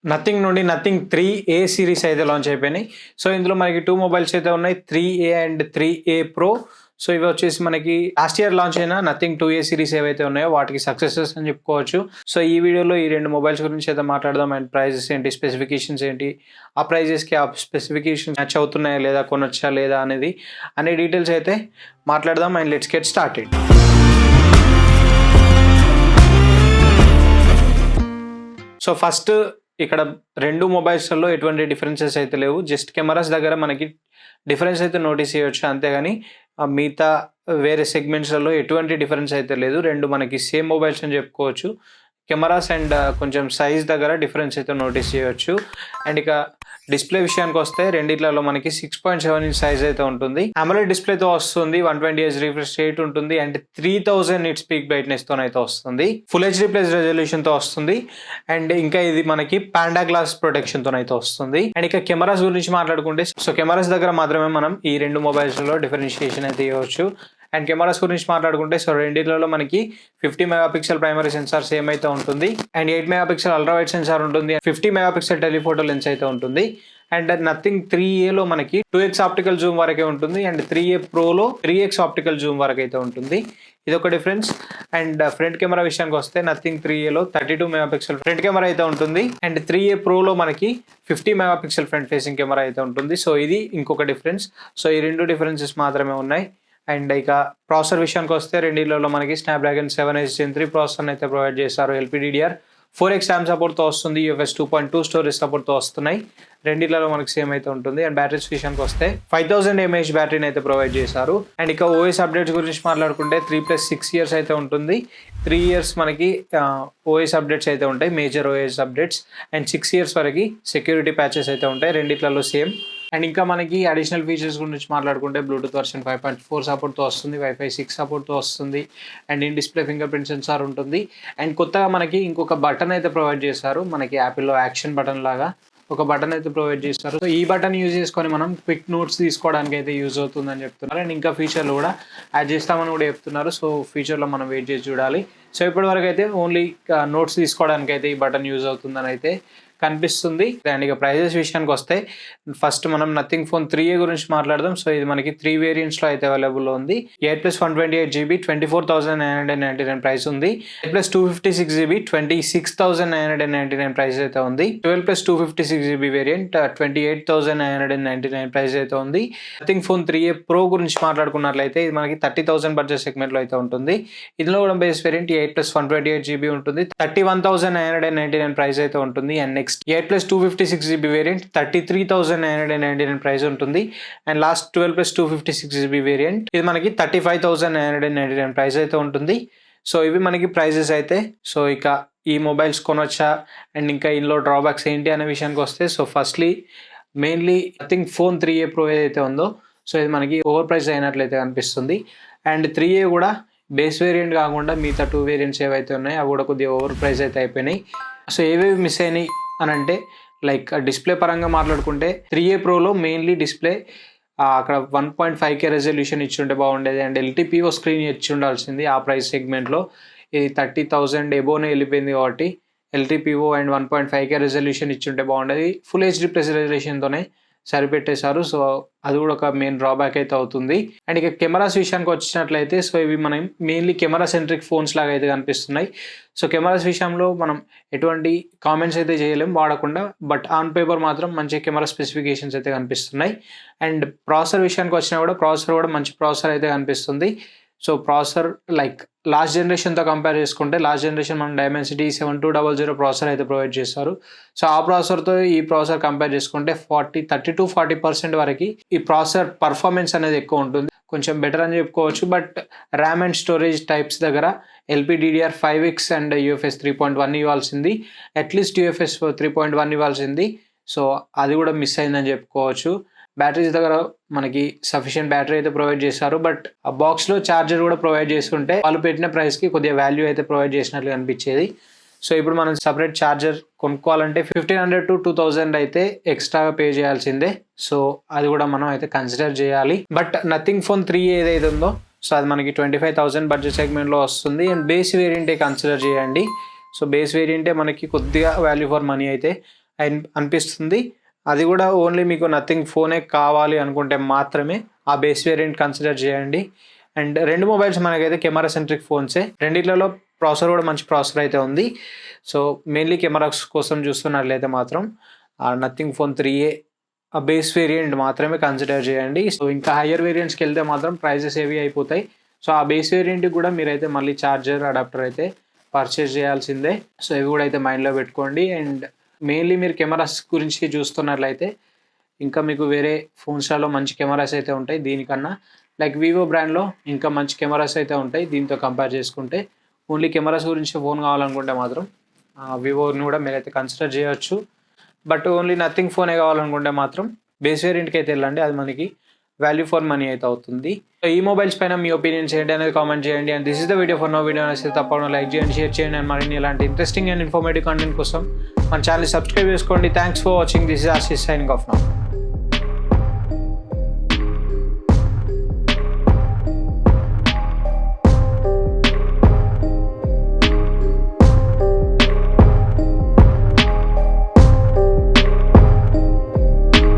Nothing నుండి nothing 3A series అయితే launch అయిపోయినాయి. సో ఇందులో మనకి 2 మొబైల్స్ అయితే ఉన్నాయి, 3A and 3A Pro. So ఇవి వచ్చేసి మనకి లాస్ట్ ఇయర్ లాంచ్ అయిన నథింగ్ 2A సిరీస్ ఏవైతే ఉన్నాయో వాటికి సక్సెసెస్ అని చెప్పుకోవచ్చు. సో ఈ వీడియోలో ఈ 2 మొబైల్స్ గురించి అయితే మాట్లాడదాం. అండ్ ప్రైజెస్ ఏంటి, స్పెసిఫికేషన్స్ ఏంటి, ఆ ప్రైజెస్కి ఆ స్పెసిఫికేషన్స్ మ్యాచ్ అవుతున్నాయా లేదా, కొనొచ్చా లేదా అనేది అనే డీటెయిల్స్ అయితే మాట్లాడదాం. And let's get started. So first ఇక్కడ 2 మొబైల్స్లో ఎటువంటి డిఫరెన్సెస్ అయితే లేవు. జస్ట్ కెమెరాస్ దగ్గర మనకి డిఫరెన్స్ అయితే నోటీస్ చేయొచ్చు, అంతేగాని మిగతా వేరే సెగ్మెంట్స్లలో ఎటువంటి డిఫరెన్స్ అయితే లేదు. 2 మనకి సేమ్ మొబైల్స్ అని చెప్పుకోవచ్చు. కెమెరాస్ అండ్ కొంచెం సైజ్ దగ్గర డిఫరెన్స్ అయితే నోటీస్ చేయొచ్చు. అండ్ ఇక డిస్ప్లే విషయానికి వస్తే రెండిట్లలో మనకి 6.7 ఇంచ్ సైజ్ అయితే ఉంటుంది. AMOLED డిస్ప్లేతో వస్తుంది, 120Hz రిఫ్రెష్ రేట్ ఉంటుంది, అండ్ 3000 నిట్స్ పీక్ బ్రైట్నెస్ తో అయితే వస్తుంది. ఫుల్ HD ప్లస్ రెజల్యూషన్ తో వస్తుంది. అండ్ ఇంకా ఇది మనకి పాండా గ్లాస్ ప్రొటెక్షన్ తో అయితే వస్తుంది. అండ్ ఇక కెమెరాస్ గురించి మాట్లాడుకుంటే, సో కెమెరాస్ దగ్గర మాత్రమే మనం ఈ 2 మొబైల్స్ లో డిఫరెన్షియేషన్ అయితే ఇవ్వచ్చు. అండ్ కెమెరాస్ గురించి మాట్లాడుకుంటే, సో రెండిట్లలో మనకి 50 మెగాపిక్సెల్ ప్రైమరీ సెన్సార్ సేమ్ అయితే ఉంటుంది, and 8 megapixel ultra wide sensor ఉంటుంది, 50 మెగాపిక్సెల్ టెలిఫోటో లెన్స్ అయితే ఉంటుంది. అండ్ నథింగ్ 3Aలో మనకి 2x ఆప్టికల్ జూమ్ వరకే ఉంటుంది, and 3A Proలో 3x optical Zoom వరకు అయితే ఉంటుంది. ఇదొక డిఫరెన్స్. అండ్ ఫ్రంట్ కెమెరా విషయానికి వస్తే నథింగ్ 3Aలో 32 మెగాపిక్సెల్ ఫ్రంట్ కెమెరా అయితే ఉంటుంది, అండ్ 3A Proలో మనకి 50 మెగాపిక్సెల్ ఫ్రంట్ ఫేసింగ్ కెమెరా అయితే ఉంటుంది. సో ఇది ఇంకొక డిఫరెన్స్. సో ఈ 2 డిఫరెన్సెస్ మాత్రమే ఉన్నాయి. అండ్ ఇక ప్రాసెసర్ విషయానికి వస్తే రెండిట్లో మనకి స్నాప్డ్రాగన్ 7H Gen 3 ప్రాసెసర్ అయితే ప్రొవైడ్ చేస్తారు. LPDDR4X RAM సపోర్ట్తో వస్తుంది, UFS 2.2 స్టోరేజ్ సపోర్ట్తో వస్తున్నాయి. రెండిట్లలో మనకి సేమ్ అయితే ఉంటుంది. అండ్ బ్యాటరీస్ విషయానికి వస్తే 5000 mAh బ్యాటరీని అయితే ప్రొవైడ్ చేశారు. అండ్ ఇక OS అప్డేట్స్ గురించి మాట్లాడుకుంటే 3+6 years అయితే ఉంటుంది. 3 years మనకి OS అప్డేట్స్ అయితే ఉంటాయి, major OS updates. And 6 years వరకు సెక్యూరిటీ ప్యాచెస్ అయితే ఉంటాయి, రెండిట్లలో సేమ్. అండ్ ఇంకా మనకి అడిషనల్ ఫీచర్స్ గురించి మాట్లాడుకుంటే బ్లూటూత్ వర్షన్ 5.4 సపోర్ట్తో వస్తుంది, Wi-Fi 6 సపోర్ట్తో వస్తుంది, and in display finger print censor ఉంటుంది. అండ్ కొత్తగా మనకి ఇంకొక బటన్ అయితే ప్రొవైడ్ చేశారు, మనకి యాపిల్లో యాక్షన్ బటన్ లాగా ఒక బటన్ అయితే ప్రొవైడ్ చేస్తారు. సో ఈ బటన్ యూజ్ చేసుకొని మనం క్విక్ నోట్స్ తీసుకోవడానికి అయితే యూజ్ అవుతుందని చెప్తున్నారు. అండ్ ఇంకా ఫీచర్లు కూడా యాడ్ చేస్తామని కూడా చెప్తున్నారు. సో ఫీచర్లో మనం వెయిట్ చేసి చూడాలి. సో ఇప్పటివరకు అయితే ఓన్లీ నోట్స్ తీసుకోవడానికి అయితే ఈ బటన్ యూజ్ అవుతుందని అయితే కనిపిస్తుంది. అండ్ ఇక ప్రైజెస్ విషయానికి వస్తే ఫస్ట్ మనం నథింగ్ ఫోన్ 3A గురించి మాట్లాడదాం. సో ఇది మనకి 3 వేరియంట్స్లో అయితే అవైలబుల్ ఉంది. 8+128GB 24,999 ప్రైస్ ఉంది. 8+256GB 26,999 ప్రైస్ అయితే ఉంది. 12+256GB వేరియంట్ 28,999 ప్రైస్ అయితే ఉంది. నథింగ్ ఫోన్ 3A Pro గురించి మాట్లాడుకున్నట్లయితే ఇది మనకి 30,000 బడ్జెట్ సెగ్మెంట్లో అయితే ఉంటుంది. ఇందులో కూడా బేస్ వేరియంట్ 8+128GB ఉంటుంది, 31,999 ప్రైస్ అయితే ఉంటుంది. And next 8+256GB variant 33,999 price ఉంటుంది. అండ్ లాస్ట్ 12+256GB వేరియంట్ ఇది మనకి 35,999 ప్రైస్ అయితే ఉంటుంది. సో ఇవి మనకి ప్రైజెస్ అయితే. సో ఇక ఈ మొబైల్స్ కొనొచ్చా అండ్ ఇంకా ఇందులో డ్రాబ్యాక్స్ ఏంటి అనే విషయానికి వస్తే, so firstly mainly nothing phone 3A Pro ఏదైతే ఉందో, సో ఇది మనకి ఓవర్ ప్రైస్ అయినట్లయితే కనిపిస్తుంది. అండ్ 3A కూడా బేస్ వేరియంట్ కాకుండా మిగతా 2 వేరియంట్స్ ఏవైతే ఉన్నాయో అవి కూడా కొద్దిగా ఓవర్ ప్రైస్ అయితే అయిపోయినాయి. సో ఏవేవి మిస్ అయినాయి అని అంటే, లైక్ డిస్ప్లే పరంగా మాట్లాడుకుంటే 3A Proలో మెయిన్లీ డిస్ప్లే అక్కడ 1.5K రెజల్యూషన్ ఇచ్చి ఉంటే బాగుండేది. అండ్ LTPO స్క్రీన్ ఇచ్చి ఉండాల్సింది. ఆ ప్రైస్ సెగ్మెంట్లో ఇది 30,000 ఎబోనే వెళ్ళిపోయింది కాబట్టి LTPO అండ్ 1.5K రెజల్యూషన్ ఇచ్చి ఉంటే బాగుండేది. ఫుల్ HD ప్లస్ రెజల్యూషన్తోనే సరిపెట్టేశారు. సో అది కూడా ఒక మెయిన్ డ్రాబ్యాక్ అయితే అవుతుంది. అండ్ ఇక కెమెరాస్ విషయానికి వచ్చినట్లయితే, సో ఇవి మనం మెయిన్లీ కెమెరా సెంట్రిక్ ఫోన్స్ లాగా అయితే కనిపిస్తున్నాయి. సో కెమెరాస్ విషయంలో మనం ఎటువంటి కామెంట్స్ అయితే చేయలేం వాడకుండా, బట్ ఆన్ పేపర్ మాత్రం మంచి కెమెరా స్పెసిఫికేషన్స్ అయితే కనిపిస్తున్నాయి. అండ్ ప్రాసెసర్ విషయానికి వచ్చినా కూడా ప్రాసెసర్ కూడా మంచి ప్రాసెసర్ అయితే కనిపిస్తుంది. సో ప్రాసెసర్ లైక్ లాస్ట్ జనరేషన్తో కంపేర్ చేసుకుంటే, లాస్ట్ జనరేషన్ మనం Dimensity 7200 ప్రాసెసర్ అయితే ప్రొవైడ్ చేస్తారు. సో ఆ ప్రాసెసర్తో ఈ ప్రాసెసర్ కంపేర్ చేసుకుంటే 30-40% వరకు ఈ ప్రాసెసర్ పర్ఫార్మెన్స్ అనేది ఎక్కువ ఉంటుంది, కొంచెం బెటర్ అని చెప్పుకోవచ్చు. But RAM and storage types దగ్గర LPDDR5X అండ్ UFS 3.1 ఇవ్వాల్సింది, అట్లీస్ట్ UFS 3.1 ఇవ్వాల్సింది. సో అది కూడా మిస్ అయిందని చెప్పుకోవచ్చు. బ్యాటరీస్ దగ్గర మనకి సఫిషియెంట్ బ్యాటరీ అయితే ప్రొవైడ్ చేశారు, బట్ ఆ బాక్స్లో ఛార్జర్ కూడా ప్రొవైడ్ చేస్తుంటే వాళ్ళు పెట్టిన ప్రైస్కి కొద్దిగా వాల్యూ అయితే ప్రొవైడ్ చేసినట్లు అనిపించేది. సో ఇప్పుడు మనం సపరేట్ ఛార్జర్ కొనుక్కోవాలంటే 1,500 to 2,000 అయితే ఎక్స్ట్రాగా పే చేయాల్సిందే. సో అది కూడా మనం అయితే కన్సిడర్ చేయాలి. బట్ నథింగ్ ఫోన్ 3A ఏదైతే ఉందో, సో అది మనకి 25,000 బడ్జెట్ సెగ్మెంట్లో వస్తుంది. అండ్ బేస్ వేరియంటే కన్సిడర్ చేయండి. సో బేస్ వేరియంటే మనకి కొద్దిగా వాల్యూ ఫర్ మనీ అయితే అనిపిస్తుంది. అది కూడా ఓన్లీ మీకు నథింగ్ ఫోనే కావాలి అనుకుంటే మాత్రమే ఆ బేస్ వేరియంట్ కన్సిడర్ చేయండి. అండ్ 2 మొబైల్స్ మనకైతే కెమెరా సెంట్రిక్ ఫోన్సే. రెండిట్లలో ప్రాసెసర్ కూడా మంచి ప్రాసెసర్ అయితే ఉంది. సో మెయిన్లీ కెమెరాస్ కోసం చూస్తున్నట్లయితే మాత్రం నథింగ్ ఫోన్ 3A ఆ బేస్ వేరియంట్ మాత్రమే కన్సిడర్ చేయండి. సో ఇంకా హయ్యర్ వేరియంట్స్కి వెళ్తే మాత్రం ప్రైజెస్ హెవీ అయిపోతాయి. సో ఆ బేస్ వేరియంట్కి కూడా మీరైతే మళ్ళీ ఛార్జర్ అడాప్టర్ అయితే పర్చేస్ చేయాల్సిందే. సో ఇవి కూడా అయితే మైండ్లో పెట్టుకోండి. అండ్ మెయిన్లీ మీరు కెమెరాస్ గురించి చూస్తున్నట్లయితే ఇంకా మీకు వేరే ఫోన్స్లలో మంచి కెమెరాస్ అయితే ఉంటాయి దీనికన్నా. లైక్ వివో బ్రాండ్లో ఇంకా మంచి కెమెరాస్ అయితే ఉంటాయి దీంతో కంపేర్ చేసుకుంటే. ఓన్లీ కెమెరాస్ గురించి ఫోన్ కావాలనుకుంటే మాత్రం వివోని కూడా మీరైతే కన్సిడర్ చేయొచ్చు. బట్ ఓన్లీ నథింగ్ ఫోనే కావాలనుకుంటే మాత్రం బేస్ వేరియంట్కి అయితే వెళ్ళండి. అది మనకి వాల్యూ ఫర్ మనీ అయితే అవుతుంది. సో ఈ మొబైల్స్ పైన మీ ఒపీనియన్స్ ఏంటి అనేది కామెంట్ చేయండి. And this is the video for now. Video నచ్చితే తప్పకుండా లైక్ చేయండి, షేర్ చేయండి. అండ్ మరిన్ని ఇలాంటి ఇంట్రెస్టింగ్ అండ్ ఇన్ఫర్మేటివ్ కంటెంట్ కోసం మన ఛానల్ సబ్స్క్రైబ్ చేసుకోండి. Thanks for watching. This is Ashish signing off now.